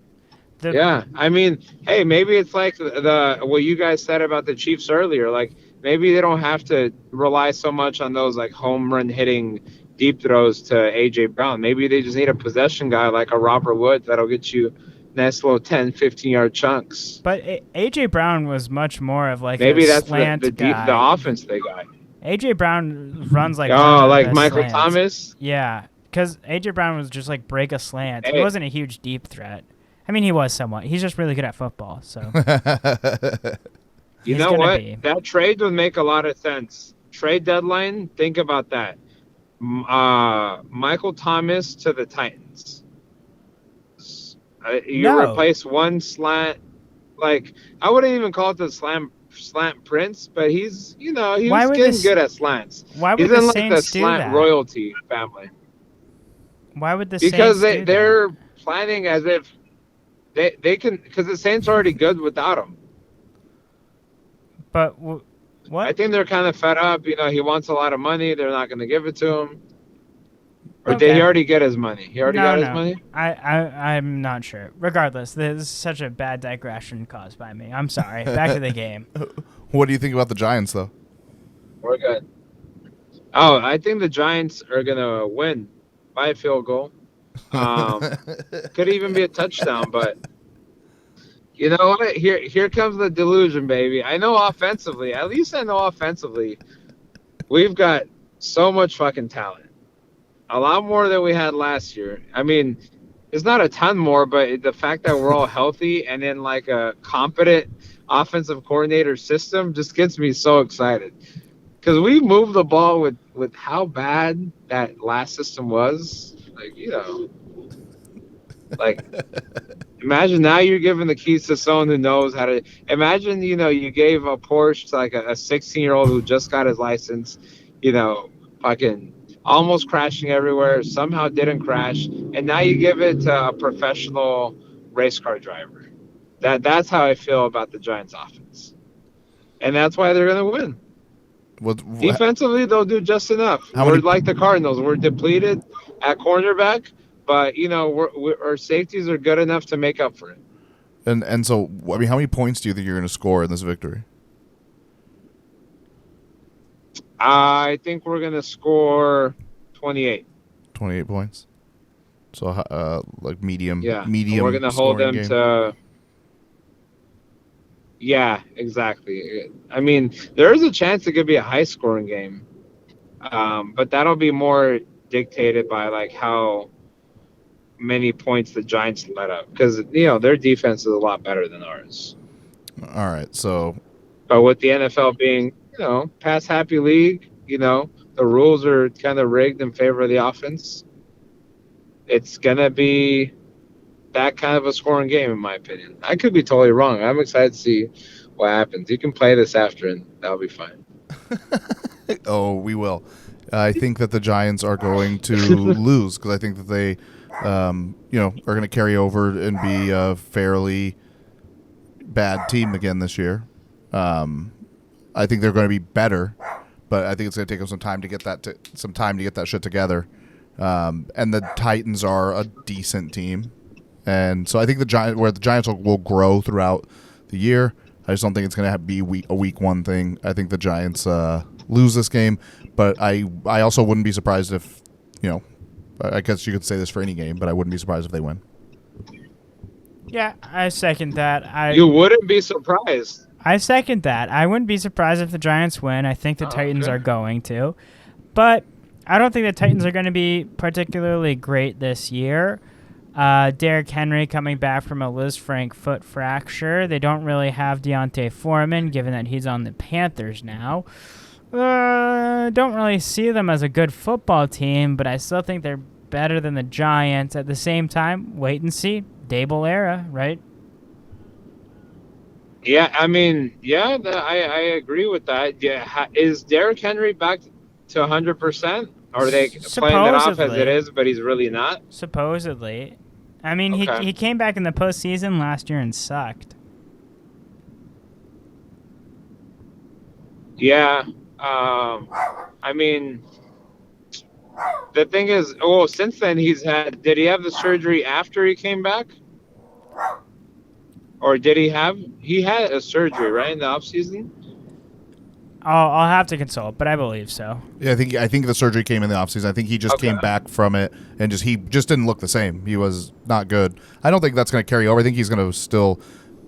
Yeah, I mean, hey, maybe it's like the what you guys said about the Chiefs earlier. Like maybe they don't have to rely so much on those like home run hitting deep throws to AJ Brown. Maybe they just need a possession guy like a Robert Woods that'll get you nice little 10, 15-yard chunks. But A.J. Brown was much more of like Maybe a that's slant the guy. offense they got. A.J. Brown runs like one Oh, of the like best Michael slants. Thomas? Yeah, because A.J. Brown was just like break a slant. He Hey. wasn't a huge deep threat. I mean, he was somewhat. He's just really good at football, so. You He's know gonna what? be. That trade would make a lot of sense. Trade deadline, think about that. Michael Thomas to the Titans. You No. replace one slant. Like, I wouldn't even call it the slant prince, but he's, he Why was would getting this- good at slants. Why would He's the in like the Saints do slant that? royalty family. Why would the Because Saints do they're that? planning as if they can, because the Saints are already good without him. But what? I think they're kind of fed up. He wants a lot of money. They're not going to give it to him. Or did Okay. he already get his money? He already got his money? I'm not sure. Regardless, this is such a bad digression caused by me. I'm sorry. Back to the game. What do you think about the Giants, though? We're good. Oh, I think the Giants are going to win by a field goal. Could even be a touchdown, but you know what? Here comes the delusion, baby. I know offensively, at least I know offensively, we've got so much fucking talent. A lot more than we had last year. I mean, it's not a ton more, but the fact that we're all healthy and in like a competent offensive coordinator system just gets me so excited. Because we moved the ball with how bad that last system was. Like, imagine now you're giving the keys to someone who knows how to. Imagine, you gave a Porsche to like a 16-year-old who just got his license, fucking almost crashing everywhere, somehow didn't crash, and now you give it to a professional race car driver. That's how I feel about the Giants offense. And that's why they're going to win. Defensively, they'll do just enough. We're like the Cardinals. We're depleted at cornerback, but our safeties are good enough to make up for it. And so, I mean, how many points do you think you're going to score in this victory? I think we're going to score 28. 28 points. So, like medium. Yeah. Medium. We're going to hold them game. to. Yeah, exactly. I mean, there is a chance it could be a high-scoring game, but that'll be more dictated by like how many points the Giants let up, because their defense is a lot better than ours. All right, so. But with the NFL being pass happy league, the rules are kind of rigged in favor of the offense. It's gonna be that kind of a scoring game, in my opinion. I could be totally wrong. I'm excited to see what happens. You can play this after, and that'll be fine. Oh, we will. I think that the Giants are going to lose, because I think that they, are going to carry over and be a fairly bad team again this year. I think they're going to be better, but I think it's going to take them some time to get that shit together. And the Titans are a decent team. And so I think the Giants will grow throughout the year. I just don't think it's going to be a week one thing. I think the Giants lose this game, but I also wouldn't be surprised if, I guess you could say this for any game, but I wouldn't be surprised if they win. Yeah, I second that. You wouldn't be surprised. I second that. I wouldn't be surprised if the Giants win. I think the Titans are going to. But I don't think the Titans are going to be particularly great this year. Derrick Henry coming back from a Liz Frank foot fracture. They don't really have Deontay Foreman, given that he's on the Panthers now. Don't really see them as a good football team, but I still think they're better than the Giants. At the same time, wait and see. Dable era, right? Yeah, I mean, I agree with that. Yeah, is Derrick Henry back to 100%? Or are they playing it off as it is, but he's really not? Supposedly. I mean, he came back in the postseason last year and sucked. Yeah. I mean, the thing is, since then did he have the surgery after he came back? Or did he had a surgery, right, in the offseason? I'll have to consult, but I believe so. Yeah, I think the surgery came in the offseason. I think he just came back from it and he just didn't look the same. He was not good. I don't think that's going to carry over. I think he's going to still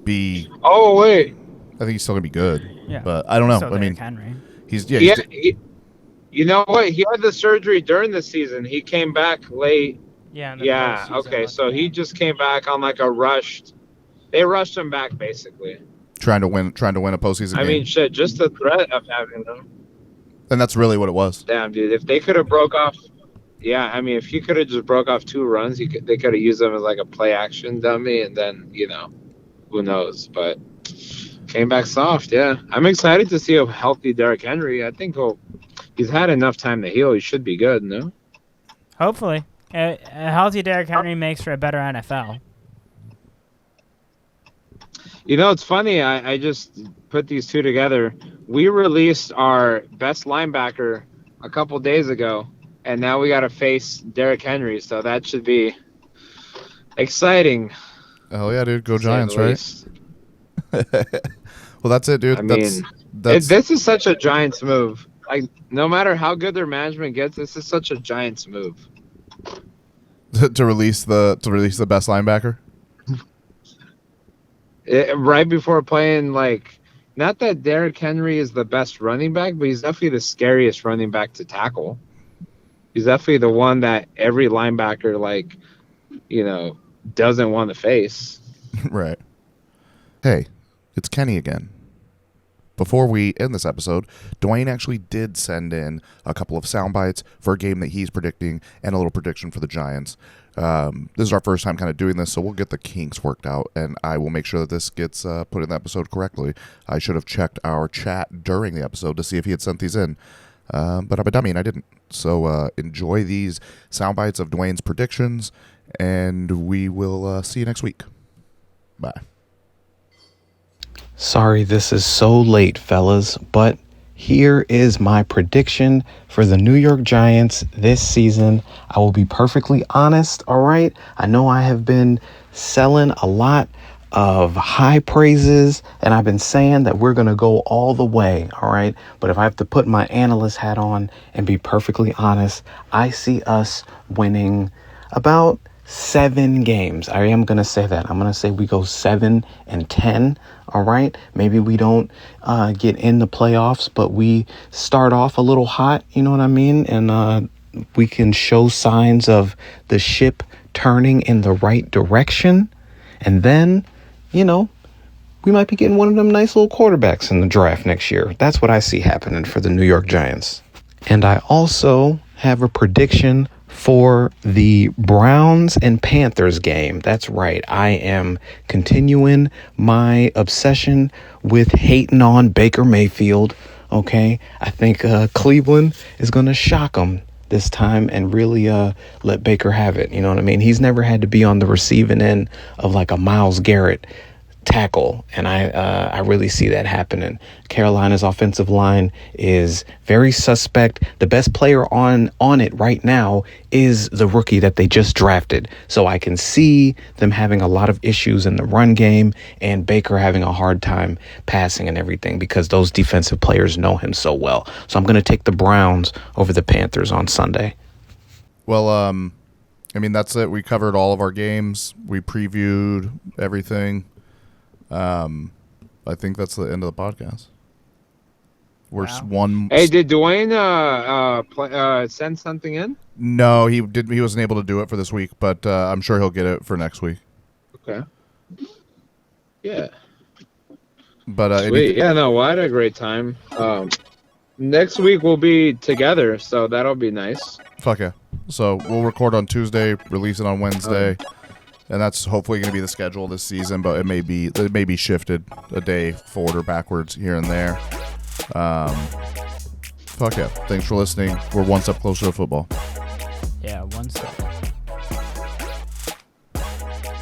be. Oh wait. I think he's still going to be good. Yeah, but I don't know. Still I mean, Henry. You know what? He had the surgery during the season. He came back late. Yeah. Okay. So he just came back on like a rushed. They rushed him back basically. Trying to win a postseason game. I mean, shit. Just the threat of having them. And that's really what it was. Damn, dude. If they could have broke off. Yeah, I mean, if he could have just broke off 2 runs, they could have used them as like a play action dummy, and then who knows? But came back soft. Yeah, I'm excited to see a healthy Derrick Henry. I think he's had enough time to heal. He should be good. No. Hopefully, a healthy Derrick Henry makes for a better NFL. It's funny. I just put these two together. We released our best linebacker a couple days ago, and now we got to face Derrick Henry. So that should be exciting. Oh yeah, dude! Go Giants, right? Well, that's it, dude. I mean, this is such a Giants move. Like, no matter how good their management gets, this is such a Giants move. to release the best linebacker. Right before playing, like, not that Derrick Henry is the best running back, but he's definitely the scariest running back to tackle. He's definitely the one that every linebacker, like, doesn't want to face. Right. Hey, it's Kenny again. Before we end this episode, Dwayne actually did send in a couple of sound bites for a game that he's predicting and a little prediction for the Giants. This is our first time kind of doing this, so we'll get the kinks worked out, and I will make sure that this gets put in the episode correctly. I should have checked our chat during the episode to see if he had sent these in, but I'm a dummy and I didn't. So enjoy these sound bites of Dwayne's predictions, and we will see you next week. Bye. Sorry this is so late, fellas, but here is my prediction for the New York Giants this season. I will be perfectly honest, all right? I know I have been selling a lot of high praises, and I've been saying that we're going to go all the way, all right? But if I have to put my analyst hat on and be perfectly honest, I see us winning about 7 games. I am going to say that. I'm going to say we go 7-10. All right. Maybe we don't get in the playoffs, but we start off a little hot. You know what I mean? And we can show signs of the ship turning in the right direction. And then, we might be getting one of them nice little quarterbacks in the draft next year. That's what I see happening for the New York Giants. And I also have a prediction for the Browns and Panthers game. That's right. I am continuing my obsession with hating on Baker Mayfield. Okay. I think Cleveland is going to shock them this time and really let Baker have it. You know what I mean? He's never had to be on the receiving end of like a Myles Garrett tackle, and I really see that happening. Carolina's offensive line is very suspect. The best player on it right now is the rookie that they just drafted. So I can see them having a lot of issues in the run game and Baker having a hard time passing and everything because those defensive players know him so well. So I'm going to take the Browns over the Panthers on Sunday. Well, I mean, that's it. We covered all of our games. We previewed everything. I think that's the end of the podcast. We're one. Hey, did Dwayne send something in? No, he didn't. He wasn't able to do it for this week, but I'm sure he'll get it for next week. Okay. Yeah. But sweet. Yeah, no, well, I had a great time. Next week we'll be together, so that'll be nice. Fuck yeah! So we'll record on Tuesday, release it on Wednesday. And that's hopefully going to be the schedule this season, but it may be shifted a day forward or backwards here and there. Fuck yeah. Thanks for listening. We're one step closer to football. Yeah, one step.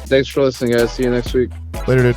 Thanks for listening, guys. See you next week. Later, dude.